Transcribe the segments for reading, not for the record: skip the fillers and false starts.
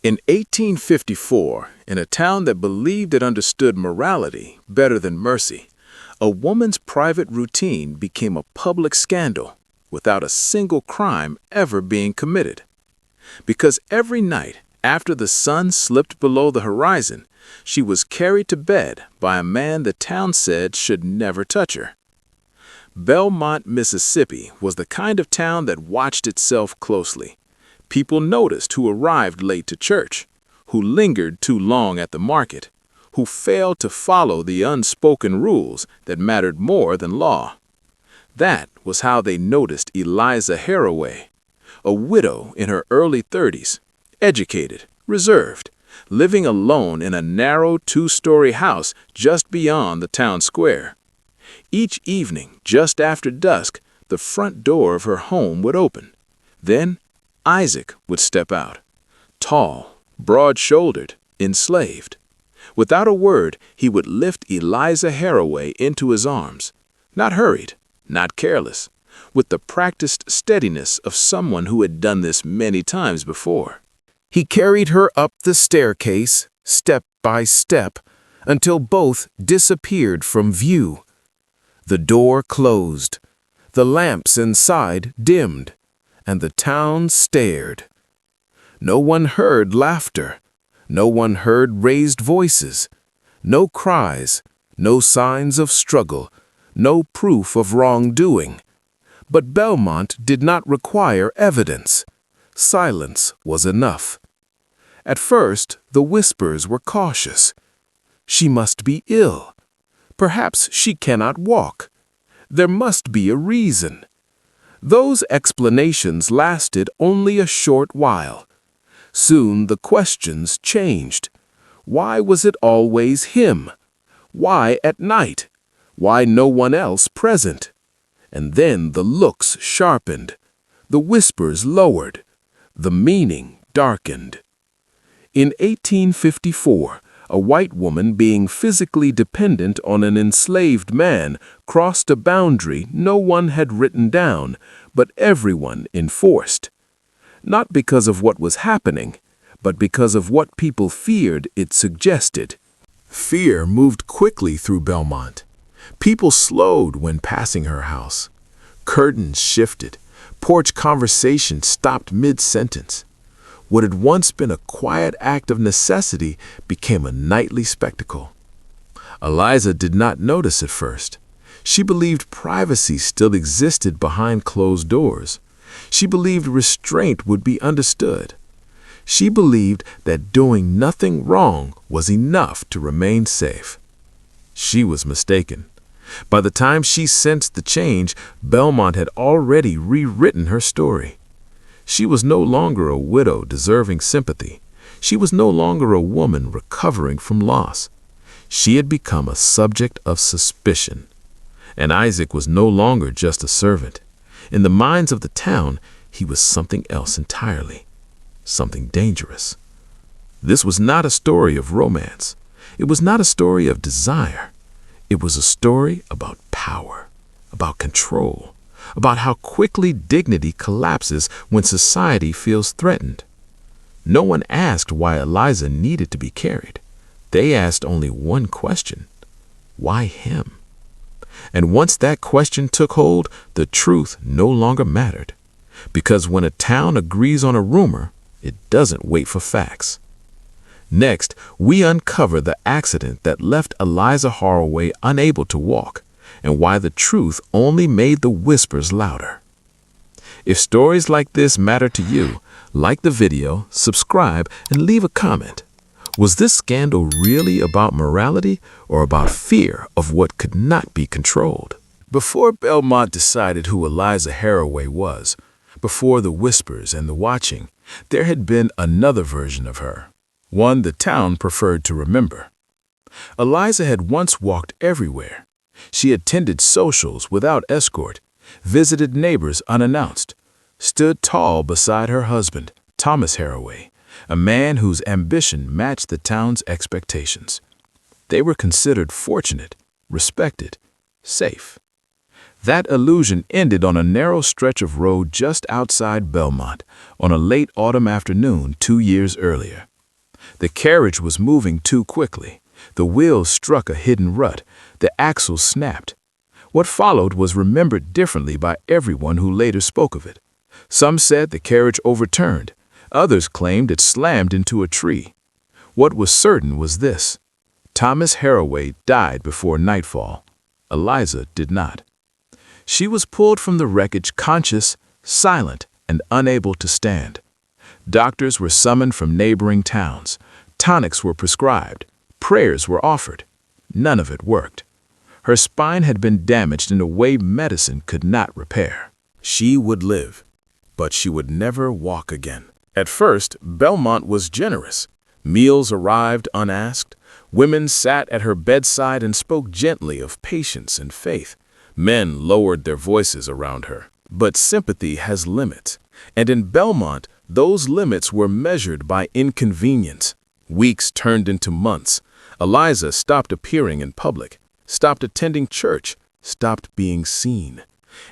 In 1854, in a town that believed it understood morality better than mercy, a woman's private routine became a public scandal without a single crime ever being committed. Because every night, after the sun slipped below the horizon, she was carried to bed by a man the town said should never touch her. Bellemont, Mississippi was the kind of town that watched itself closely. People noticed who arrived late to church, who lingered too long at the market, who failed to follow the unspoken rules that mattered more than law. That was how they noticed Eliza Harroway, a widow in her early 30s, educated, reserved, living alone in a narrow two-story house just beyond the town square. Each evening, just after dusk, the front door of her home would open. Then, Isaac would step out, tall, broad-shouldered, enslaved. Without a word, he would lift Eliza Harroway into his arms, not hurried, not careless, with the practiced steadiness of someone who had done this many times before. He carried her up the staircase, step by step, until both disappeared from view. The door closed, the lamps inside dimmed, and the town stared. No one heard laughter, no one heard raised voices, no cries, no signs of struggle, no proof of wrongdoing. But Bellemont did not require evidence. Silence was enough. At first, the whispers were cautious. She must be ill. Perhaps she cannot walk. There must be a reason. Those explanations lasted only a short while. Soon the questions changed. Why was it always him? Why at night? Why no one else present? And then the looks sharpened. The whispers lowered. The meaning darkened. In 1854, a white woman being physically dependent on an enslaved man crossed a boundary no one had written down, but everyone enforced. Not because of what was happening, but because of what people feared it suggested. Fear moved quickly through Bellemont. People slowed when passing her house. Curtains shifted. Porch conversation stopped mid-sentence. What had once been a quiet act of necessity became a nightly spectacle. Eliza did not notice at first. She believed privacy still existed behind closed doors. She believed restraint would be understood. She believed that doing nothing wrong was enough to remain safe. She was mistaken. By the time she sensed the change, Bellemont had already rewritten her story. She was no longer a widow deserving sympathy. She was no longer a woman recovering from loss. She had become a subject of suspicion. And Isaac was no longer just a servant. In the minds of the town, he was something else entirely. Something dangerous. This was not a story of romance. It was not a story of desire. It was a story about power, about control, about how quickly dignity collapses when society feels threatened. No one asked why Eliza needed to be carried. They asked only one question: why him? And once that question took hold, the truth no longer mattered. Because when a town agrees on a rumor, it doesn't wait for facts. Next, we uncover the accident that left Eliza Harroway unable to walk, and why the truth only made the whispers louder. If stories like this matter to you, like the video, subscribe, and leave a comment. Was this scandal really about morality or about fear of what could not be controlled? Before Bellemont decided who Eliza Harroway was, before the whispers and the watching, there had been another version of her, one the town preferred to remember. Eliza had once walked everywhere. She attended socials without escort, visited neighbors unannounced, stood tall beside her husband, Thomas Harroway, a man whose ambition matched the town's expectations. They were considered fortunate, respected, safe. That illusion ended on a narrow stretch of road just outside Bellemont on a late autumn afternoon 2 years earlier. The carriage was moving too quickly. The wheels struck a hidden rut. The axles snapped. What followed was remembered differently by everyone who later spoke of it. Some said the carriage overturned. Others claimed it slammed into a tree. What was certain was this: Thomas Harroway died before nightfall. Eliza did not. She was pulled from the wreckage conscious, silent, and unable to stand. Doctors were summoned from neighboring towns. Tonics were prescribed. Prayers were offered. None of it worked. Her spine had been damaged in a way medicine could not repair. She would live, but she would never walk again. At first, Bellemont was generous. Meals arrived unasked. Women sat at her bedside and spoke gently of patience and faith. Men lowered their voices around her. But sympathy has limits, and in Bellemont, those limits were measured by inconvenience. Weeks turned into months. Eliza stopped appearing in public, stopped attending church, stopped being seen.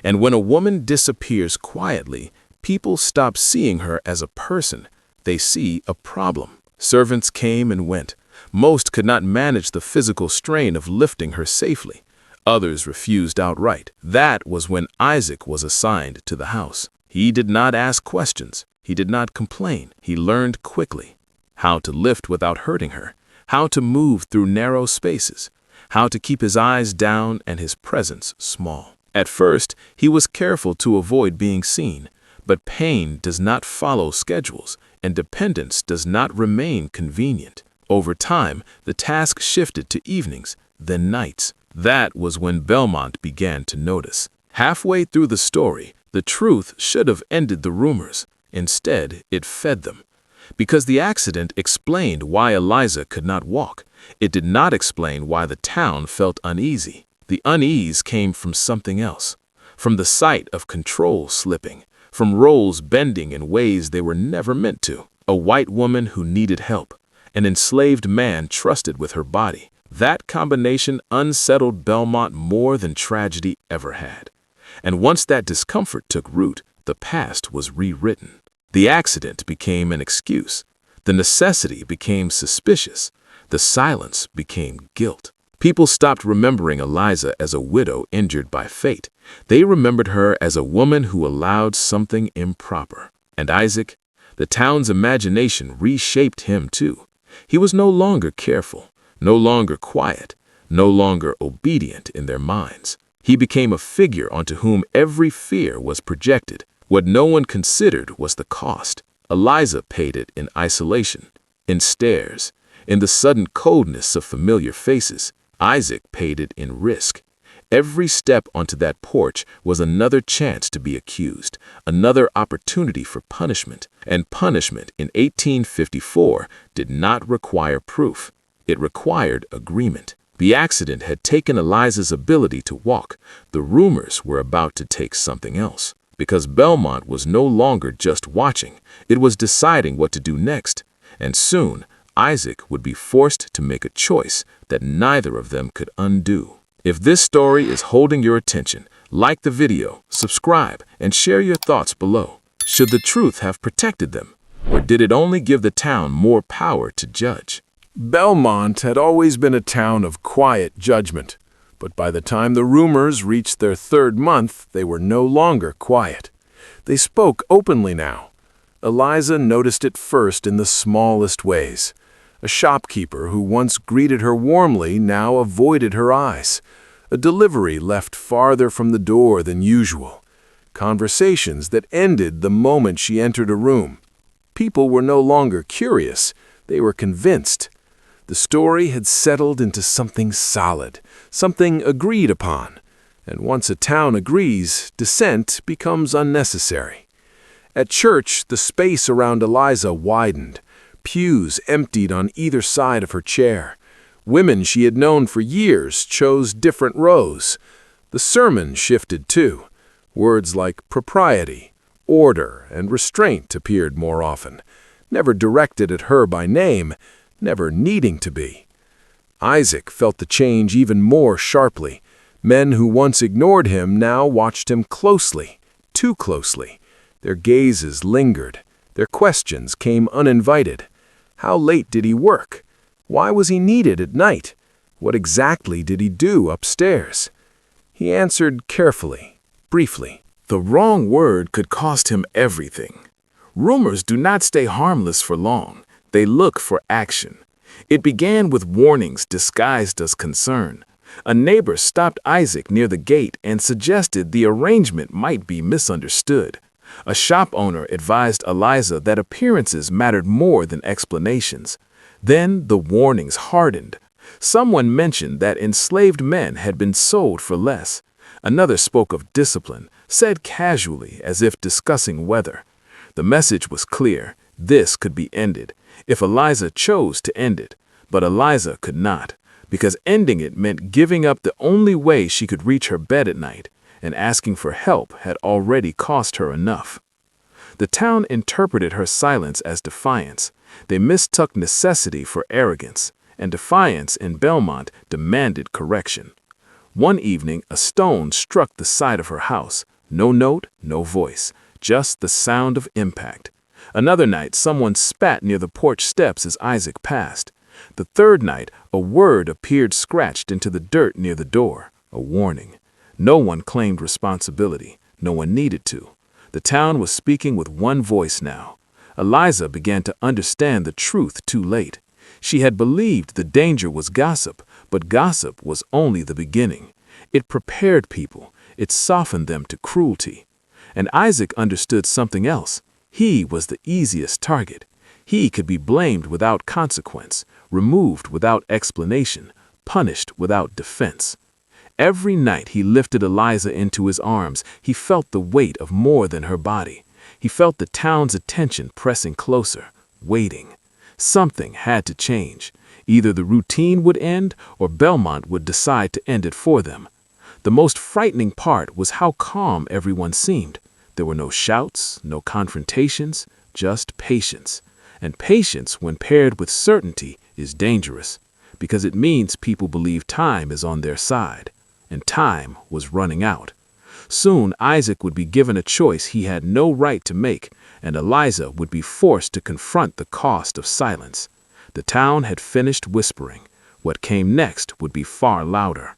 And when a woman disappears quietly, people stop seeing her as a person. They see a problem. Servants came and went. Most could not manage the physical strain of lifting her safely. Others refused outright. That was when Isaac was assigned to the house. He did not ask questions. He did not complain. He learned quickly how to lift without hurting her, how to move through narrow spaces, how to keep his eyes down and his presence small. At first, he was careful to avoid being seen, but pain does not follow schedules, and dependence does not remain convenient. Over time, the task shifted to evenings, then nights. That was when Bellemont began to notice. Halfway through the story, the truth should have ended the rumors. Instead, it fed them. Because the accident explained why Eliza could not walk, it did not explain why the town felt uneasy. The unease came from something else, from the sight of control slipping, from roles bending in ways they were never meant to. A white woman who needed help, an enslaved man trusted with her body. That combination unsettled Bellemont more than tragedy ever had. And once that discomfort took root, the past was rewritten. The accident became an excuse. The necessity became suspicious. The silence became guilt. People stopped remembering Eliza as a widow injured by fate. They remembered her as a woman who allowed something improper. And Isaac, the town's imagination reshaped him too. He was no longer careful, no longer quiet, no longer obedient in their minds. He became a figure onto whom every fear was projected. What no one considered was the cost. Eliza paid it in isolation, in stares, in the sudden coldness of familiar faces. Isaac paid it in risk. Every step onto that porch was another chance to be accused, another opportunity for punishment. And punishment in 1854 did not require proof. It required agreement. The accident had taken Eliza's ability to walk. The rumors were about to take something else. Because Bellemont was no longer just watching, it was deciding what to do next. And soon, Isaac would be forced to make a choice that neither of them could undo. If this story is holding your attention, like the video, subscribe, and share your thoughts below. Should the truth have protected them, or did it only give the town more power to judge? Bellemont had always been a town of quiet judgment, but by the time the rumors reached their third month, they were no longer quiet. They spoke openly now. Eliza noticed it first in the smallest ways. A shopkeeper who once greeted her warmly now avoided her eyes. A delivery left farther from the door than usual. Conversations that ended the moment she entered a room. People were no longer curious, they were convinced. The story had settled into something solid, something agreed upon. And once a town agrees, dissent becomes unnecessary. At church, the space around Eliza widened. Pews emptied on either side of her chair. Women she had known for years chose different rows. The sermon shifted too. Words like propriety, order, and restraint appeared more often, never directed at her by name, never needing to be. Isaac felt the change even more sharply. Men who once ignored him now watched him closely, too closely. Their gazes lingered. Their questions came uninvited. How late did he work? Why was he needed at night? What exactly did he do upstairs? He answered carefully, briefly. The wrong word could cost him everything. Rumors do not stay harmless for long. They look for action. It began with warnings disguised as concern. A neighbor stopped Isaac near the gate and suggested the arrangement might be misunderstood. A shop owner advised Eliza that appearances mattered more than explanations. Then the warnings hardened. Someone mentioned that enslaved men had been sold for less. Another spoke of discipline, said casually as if discussing weather. The message was clear. This could be ended, if Eliza chose to end it. But Eliza could not, because ending it meant giving up the only way she could reach her bed at night, and asking for help had already cost her enough. The town interpreted her silence as defiance. They mistook necessity for arrogance, and defiance in Bellemont demanded correction. One evening, a stone struck the side of her house. No note, no voice, just the sound of impact. Another night, someone spat near the porch steps as Isaac passed. The third night, a word appeared scratched into the dirt near the door, a warning. No one claimed responsibility. No one needed to. The town was speaking with one voice now. Eliza began to understand the truth too late. She had believed the danger was gossip, but gossip was only the beginning. It prepared people. It softened them to cruelty. And Isaac understood something else. He was the easiest target. He could be blamed without consequence, removed without explanation, punished without defense. Every night he lifted Eliza into his arms, he felt the weight of more than her body. He felt the town's attention pressing closer, waiting. Something had to change. Either the routine would end or Bellemont would decide to end it for them. The most frightening part was how calm everyone seemed. There were no shouts, no confrontations, just patience. And patience, when paired with certainty, is dangerous, because it means people believe time is on their side, and time was running out. Soon Isaac would be given a choice he had no right to make, and Eliza would be forced to confront the cost of silence. The town had finished whispering. What came next would be far louder.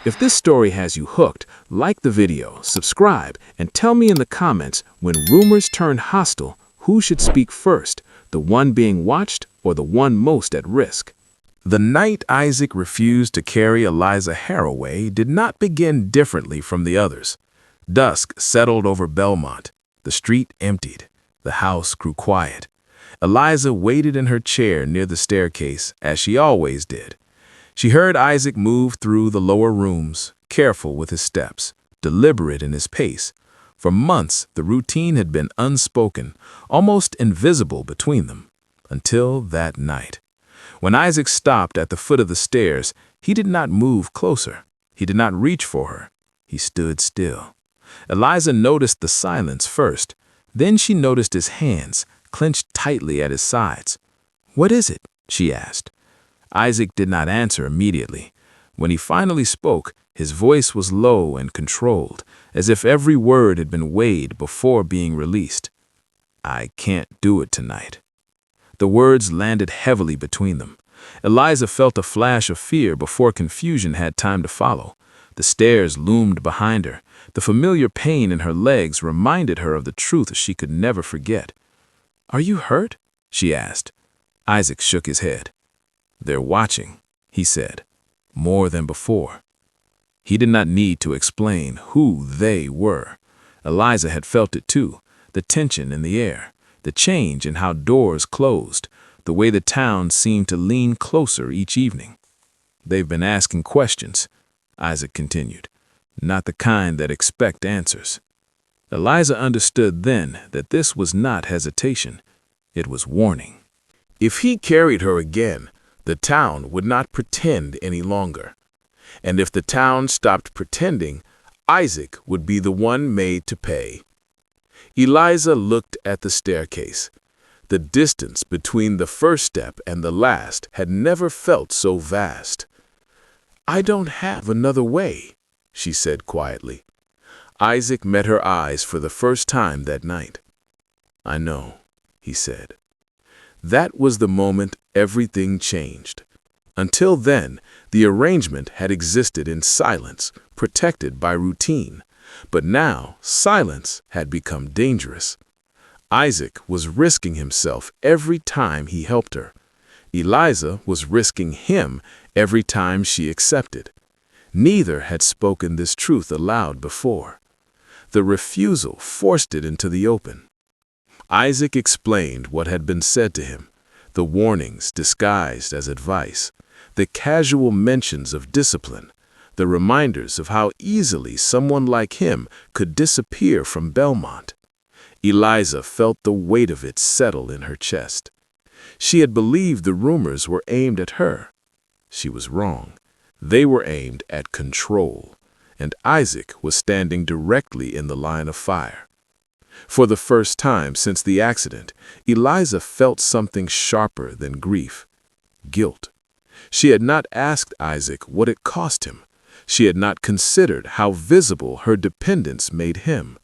If this story has you hooked, like the video, subscribe, and tell me in the comments, when rumors turn hostile, who should speak first, the one being watched or the one most at risk? The night Isaac refused to carry Eliza Harroway did not begin differently from the others. Dusk settled over Bellemont. The street emptied. The house grew quiet. Eliza waited in her chair near the staircase, as she always did. She heard Isaac move through the lower rooms, careful with his steps, deliberate in his pace. For months, the routine had been unspoken, almost invisible between them, until that night. When Isaac stopped at the foot of the stairs, he did not move closer. He did not reach for her. He stood still. Eliza noticed the silence first. Then she noticed his hands, clenched tightly at his sides. "What is it?" she asked. Isaac did not answer immediately. When he finally spoke, his voice was low and controlled, as if every word had been weighed before being released. "I can't do it tonight." The words landed heavily between them. Eliza felt a flash of fear before confusion had time to follow. The stairs loomed behind her. The familiar pain in her legs reminded her of the truth she could never forget. "Are you hurt?" she asked. Isaac shook his head. "They're watching," he said, more than before. He did not need to explain who they were. Eliza had felt it too, the tension in the air, the change in how doors closed, the way the town seemed to lean closer each evening. "They've been asking questions," Isaac continued, "not the kind that expect answers." Eliza understood then that this was not hesitation. It was warning. If he carried her again, the town would not pretend any longer. And if the town stopped pretending, Isaac would be the one made to pay. Eliza looked at the staircase. The distance between the first step and the last had never felt so vast. "I don't have another way," she said quietly. Isaac met her eyes for the first time that night. "I know," he said. That was the moment everything changed. Until then, the arrangement had existed in silence, protected by routine. But now, silence had become dangerous. Isaac was risking himself every time he helped her. Eliza was risking him every time she accepted. Neither had spoken this truth aloud before. The refusal forced it into the open. Isaac explained what had been said to him, the warnings disguised as advice, the casual mentions of discipline, the reminders of how easily someone like him could disappear from Bellemont. Eliza felt the weight of it settle in her chest. She had believed the rumors were aimed at her. She was wrong. They were aimed at control, and Isaac was standing directly in the line of fire. For the first time since the accident, Eliza felt something sharper than grief: guilt. She had not asked Isaac what it cost him. She had not considered how visible her dependence made him.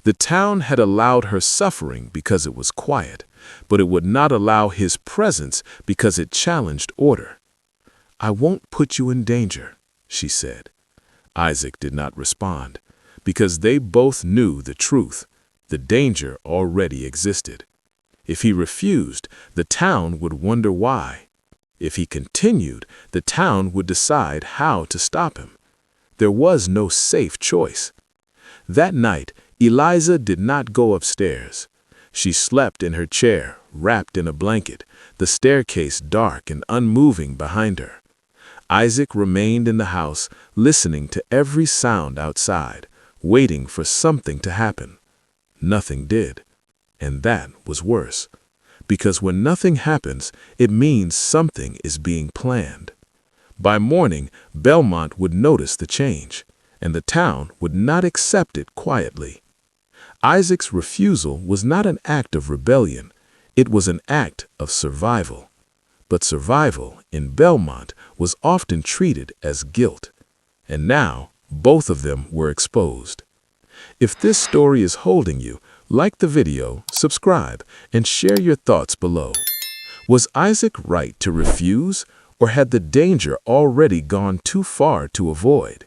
The town had allowed her suffering because it was quiet, but it would not allow his presence because it challenged order. "I won't put you in danger," she said. Isaac did not respond, because they both knew the truth. The danger already existed. If he refused, the town would wonder why. If he continued, the town would decide how to stop him. There was no safe choice. That night, Eliza did not go upstairs. She slept in her chair, wrapped in a blanket, the staircase dark and unmoving behind her. Isaac remained in the house, listening to every sound outside, waiting for something to happen. Nothing did, and that was worse, because when nothing happens, it means something is being planned. By morning, Bellemont would notice the change, and the town would not accept it quietly. Isaac's refusal was not an act of rebellion, it was an act of survival. But survival in Bellemont was often treated as guilt, and now both of them were exposed. If this story is holding you, like the video, subscribe, and share your thoughts below. Was Isaac right to refuse, or had the danger already gone too far to avoid?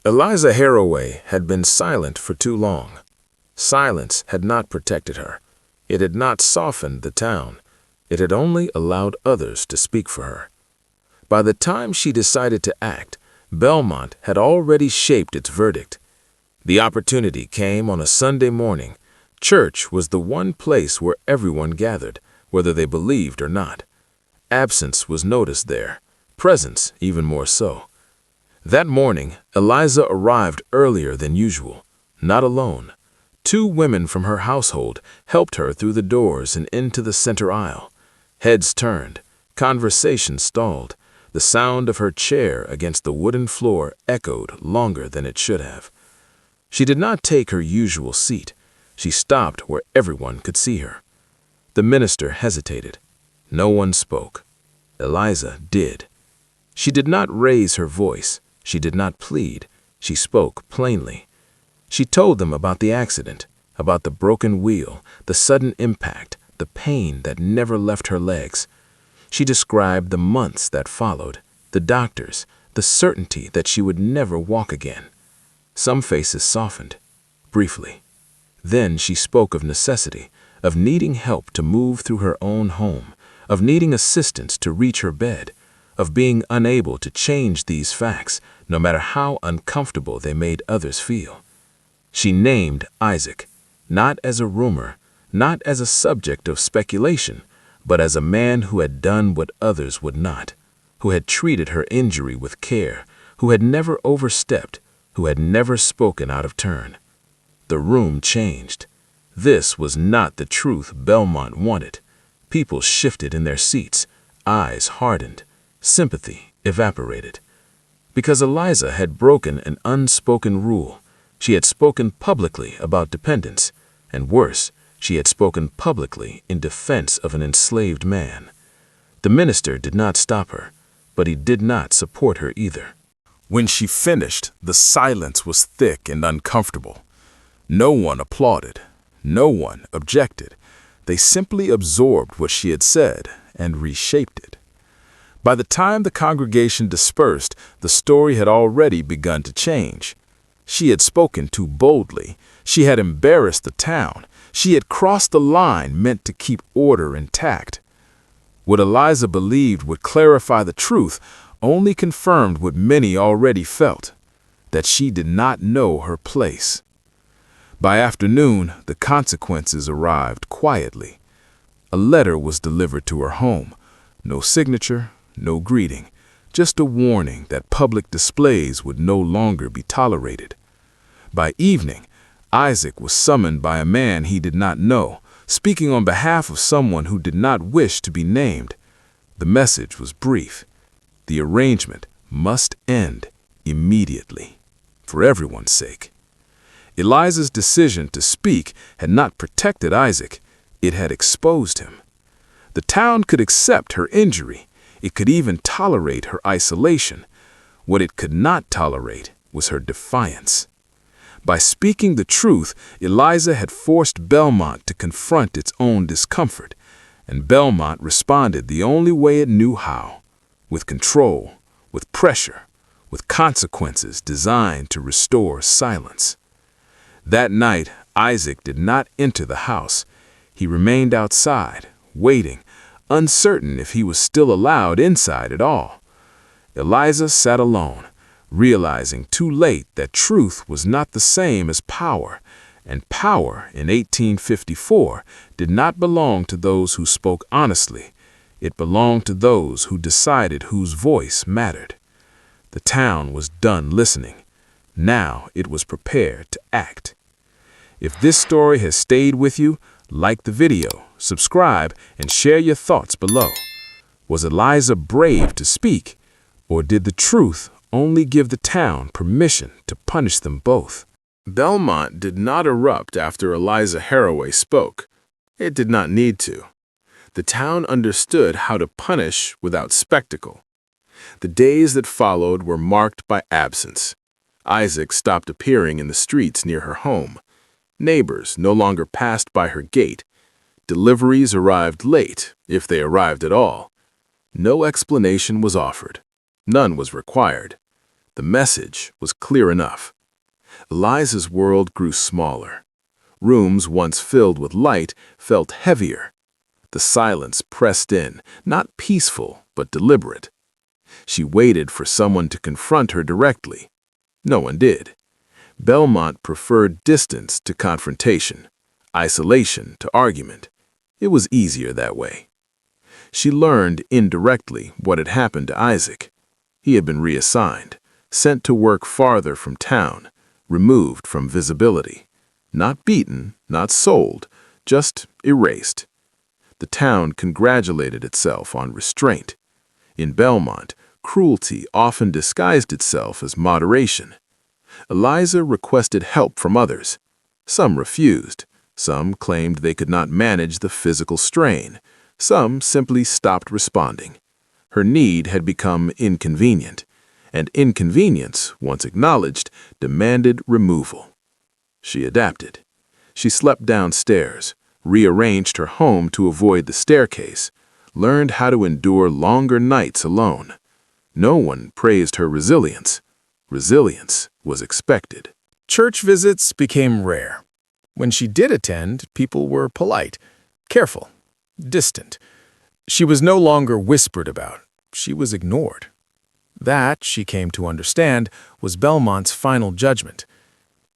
Eliza Harroway had been silent for too long. Silence had not protected her. It had not softened the town. It had only allowed others to speak for her. By the time she decided to act, Bellemont had already shaped its verdict. The opportunity came on a Sunday morning. Church was the one place where everyone gathered, whether they believed or not. Absence was noticed there, presence even more so. That morning, Eliza arrived earlier than usual, not alone. 2 women from her household helped her through the doors and into the center aisle. Heads turned, conversation stalled. The sound of her chair against the wooden floor echoed longer than it should have. She did not take her usual seat. She stopped where everyone could see her. The minister hesitated. No one spoke. Eliza did. She did not raise her voice. She did not plead. She spoke plainly. She told them about the accident, about the broken wheel, the sudden impact, the pain that never left her legs. She described the months that followed, the doctors, the certainty that she would never walk again. Some faces softened, briefly. Then she spoke of necessity, of needing help to move through her own home, of needing assistance to reach her bed, of being unable to change these facts, no matter how uncomfortable they made others feel. She named Isaac, not as a rumor, not as a subject of speculation, but as a man who had done what others would not, who had treated her injury with care, who had never overstepped, who had never spoken out of turn. The room changed. This was not the truth Bellemont wanted. People shifted in their seats, eyes hardened, sympathy evaporated. Because Eliza had broken an unspoken rule, she had spoken publicly about dependence, and worse, she had spoken publicly in defense of an enslaved man. The minister did not stop her, but he did not support her either. When she finished, the silence was thick and uncomfortable. No one applauded. No one objected. They simply absorbed what she had said and reshaped it. By the time the congregation dispersed, the story had already begun to change. She had spoken too boldly. She had embarrassed the town. She had crossed the line meant to keep order intact. What Eliza believed would clarify the truth only confirmed what many already felt, that she did not know her place. By afternoon, the consequences arrived quietly. A letter was delivered to her home. No signature, no greeting, just a warning that public displays would no longer be tolerated. By evening, Isaac was summoned by a man he did not know, speaking on behalf of someone who did not wish to be named. The message was brief. The arrangement must end immediately, for everyone's sake. Eliza's decision to speak had not protected Isaac, it had exposed him. The town could accept her injury. It could even tolerate her isolation. What it could not tolerate was her defiance. By speaking the truth, Eliza had forced Bellemont to confront its own discomfort, and Bellemont responded the only way it knew how, with control, with pressure, with consequences designed to restore silence. That night, Isaac did not enter the house. He remained outside, waiting, uncertain if he was still allowed inside at all. Eliza sat alone, realizing too late that truth was not the same as power, and power in 1854 did not belong to those who spoke honestly. It belonged to those who decided whose voice mattered. The town was done listening. Now it was prepared to act. If this story has stayed with you, like the video, subscribe, and share your thoughts below. Was Eliza brave to speak, or did the truth only give the town permission to punish them both? Bellemont did not erupt after Eliza Harroway spoke. It did not need to. The town understood how to punish without spectacle. The days that followed were marked by absence. Isaac stopped appearing in the streets near her home. Neighbors no longer passed by her gate. Deliveries arrived late, if they arrived at all. No explanation was offered. None was required. The message was clear enough. Eliza's world grew smaller. Rooms once filled with light felt heavier. The silence pressed in, not peaceful, but deliberate. She waited for someone to confront her directly. No one did. Bellemont preferred distance to confrontation, isolation to argument. It was easier that way. She learned indirectly what had happened to Isaac. He had been reassigned, sent to work farther from town, removed from visibility. Not beaten, not sold, just erased. The town congratulated itself on restraint. In Bellemont, cruelty often disguised itself as moderation. Eliza requested help from others. Some refused. Some claimed they could not manage the physical strain. Some simply stopped responding. Her need had become inconvenient, and inconvenience, once acknowledged, demanded removal. She adapted. She slept downstairs, rearranged her home to avoid the staircase, learned how to endure longer nights alone. No one praised her resilience. Resilience was expected. Church visits became rare. When she did attend, people were polite, careful, distant. She was no longer whispered about. She was ignored. That, she came to understand, was Bellemont's final judgment.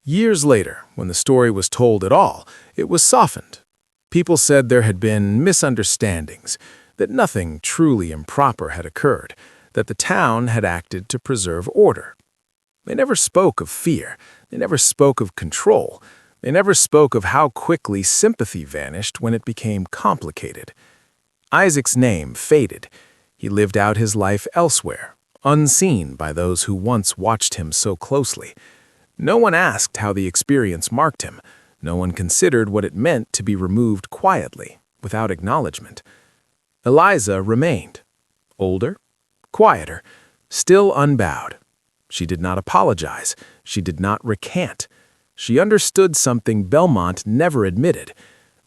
Years later, when the story was told at all, it was softened. People said there had been misunderstandings, that nothing truly improper had occurred, that the town had acted to preserve order. They never spoke of fear. They never spoke of control. They never spoke of how quickly sympathy vanished when it became complicated. Isaac's name faded. He lived out his life elsewhere, unseen by those who once watched him so closely. No one asked how the experience marked him. No one considered what it meant to be removed quietly, without acknowledgement. Eliza remained. Older, quieter, still unbowed. She did not apologize. She did not recant. She understood something Bellemont never admitted.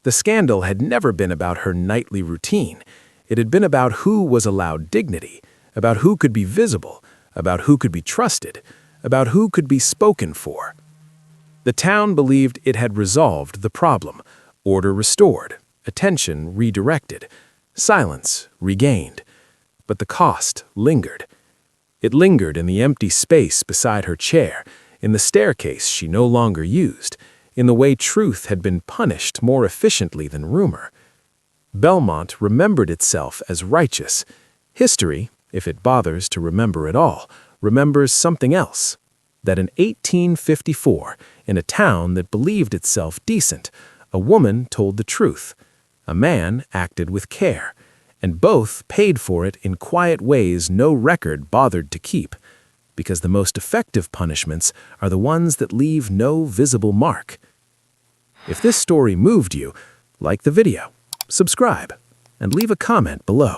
The scandal had never been about her nightly routine. It had been about who was allowed dignity, about who could be visible, about who could be trusted, about who could be spoken for. The town believed it had resolved the problem, order restored, attention redirected, silence regained. But the cost lingered. It lingered in the empty space beside her chair, in the staircase she no longer used, in the way truth had been punished more efficiently than rumor. Bellemont remembered itself as righteous. History, if it bothers to remember at all, remembers something else. That in 1854, in a town that believed itself decent, a woman told the truth. A man acted with care, and both paid for it in quiet ways no record bothered to keep, because the most effective punishments are the ones that leave no visible mark. If this story moved you, like the video, subscribe, and leave a comment below.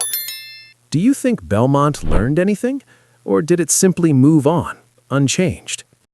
Do you think Bellemont learned anything, or did it simply move on, unchanged?